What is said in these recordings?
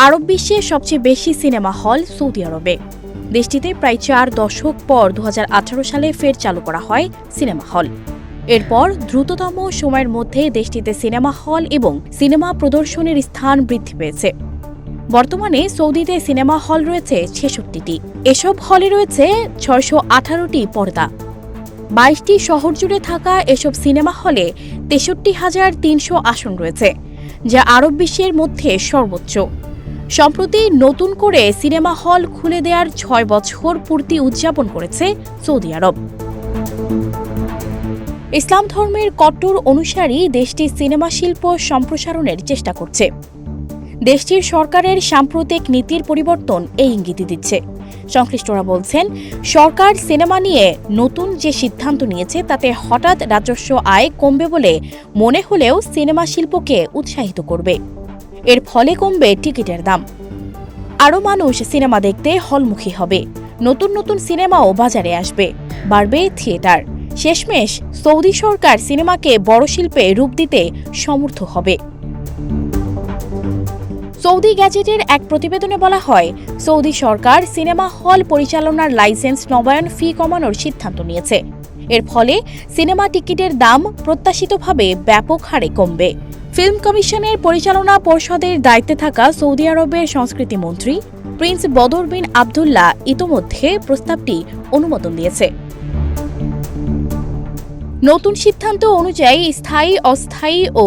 আরব বিশ্বে সবচেয়ে বেশি সিনেমা হল সৌদি আরবে। দেশটিতে প্রায় 4 দশক পর 2018 সালে ফের চালু করা হয় সিনেমা হল। এরপর দ্রুততম সময়ের মধ্যে দেশটিতে সিনেমা হল এবং সিনেমা প্রদর্শনের স্থান বৃদ্ধি পেয়েছে। বর্তমানে সৌদিতে সিনেমা হল রয়েছে 66টি। এসব হলে রয়েছে 618টি পর্দা। 22টি শহর জুড়ে থাকা এসব সিনেমা হলে 63,300 আসন রয়েছে, যা আরব বিশ্বের মধ্যে সর্বোচ্চ। সম্প্রতি নতুন করে সিনেমা হল খুলে দেওয়ার 6 বছর পূর্তি উদযাপন করেছে সৌদি আরব। ইসলাম ধর্মের কট্টর অনুসারী দেশটি সিনেমা শিল্প সম্প্রসারণের চেষ্টা করছে। দেশটির সরকারের সাম্প্রতিক নীতির পরিবর্তন এই ইঙ্গিত দিচ্ছে। সংশ্লিষ্টরা বলছেন, সরকার সিনেমা নিয়ে নতুন যে সিদ্ধান্ত নিয়েছে তাতে হঠাৎ রাজস্ব আয় কমবে বলে মনে হলেও সিনেমা শিল্পকে উৎসাহিত করবে। এর ফলে কমবে টিকিটের দাম। আরও মানুষ সিনেমা দেখতে হলমুখী হবে। নতুন নতুন সিনেমাও বাজারে আসবে। বাড়বে থিয়েটার। শেষমেশ সৌদি সরকার সিনেমাকে বড় শিল্পে রূপ দিতে সমর্থ হবে। সৌদি গ্যাজেটের এক প্রতিবেদনে বলা হয়, সৌদি সরকার সিনেমা হল পরিচালনার লাইসেন্স নবায়ন ফি কমানোর সিদ্ধান্ত নিয়েছে। এর ফলে সিনেমা টিকিটের দাম প্রত্যাশিতভাবে ব্যাপক হারে কমবে। ফিল্ম কমিশনের পরিচালনা পর্ষদের দায়িত্বে থাকা সৌদি আরবের সংস্কৃতি মন্ত্রী প্রিন্স বদর বিন আবদুল্লাহ ইতোমধ্যে প্রস্তাবটি অনুমোদন দিয়েছে। নতুন সিদ্ধান্ত অনুযায়ী স্থায়ী, অস্থায়ী ও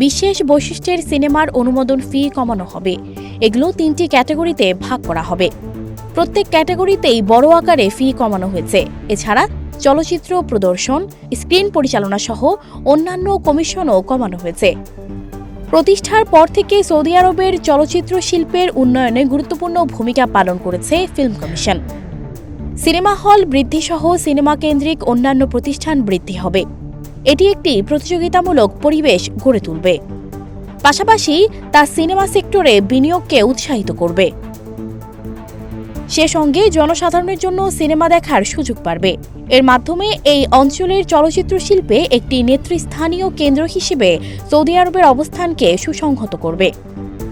বিশেষ বৈশিষ্ট্যের সিনেমার অনুমোদন ফি কমানো হবে। এগুলো 3টি ক্যাটাগরিতে ভাগ করা হবে। প্রত্যেক ক্যাটাগরিতেই বড় আকারে ফি কমানো হয়েছে। এছাড়া চলচ্চিত্র প্রদর্শন, স্ক্রিন পরিচালনা সহ অন্যান্য কমিশনও কমানো হয়েছে। প্রতিষ্ঠার পর থেকে সৌদি আরবের চলচ্চিত্র শিল্পের উন্নয়নে গুরুত্বপূর্ণ ভূমিকা পালন করেছে film commission. Cinema hall বৃদ্ধিসহ cinema কেন্দ্রিক অন্যান্য প্রতিষ্ঠান বৃদ্ধি হবে। এটি একটি প্রতিযোগিতামূলক পরিবেশ গড়ে তুলবে। পাশাপাশি তা সিনেমা সেক্টরে বিনিয়োগকে উৎসাহিত করবে। সে সঙ্গে জনসাধারণের জন্য সিনেমা দেখার সুযোগ বাড়বে। এর মাধ্যমে এই অঞ্চলের চলচ্চিত্র শিল্পে একটি নেতৃস্থানীয় কেন্দ্র হিসেবে সৌদি আরবের অবস্থানকে সুসংহত করবে।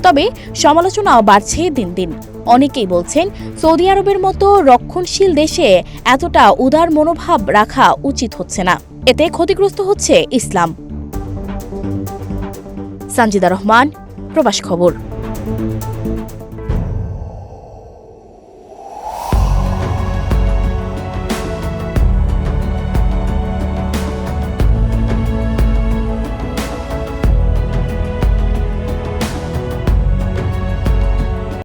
তবে সমালোচনাও বাড়ছে দিন দিন। অনেকেই বলছেন, সৌদি আরবের মতো রক্ষণশীল দেশে এতটা উদার মনোভাব রাখা উচিত হচ্ছে না। এতে ক্ষতিগ্রস্ত হচ্ছে ইসলাম। সঞ্জিদা রহমান, প্রবাস খবর।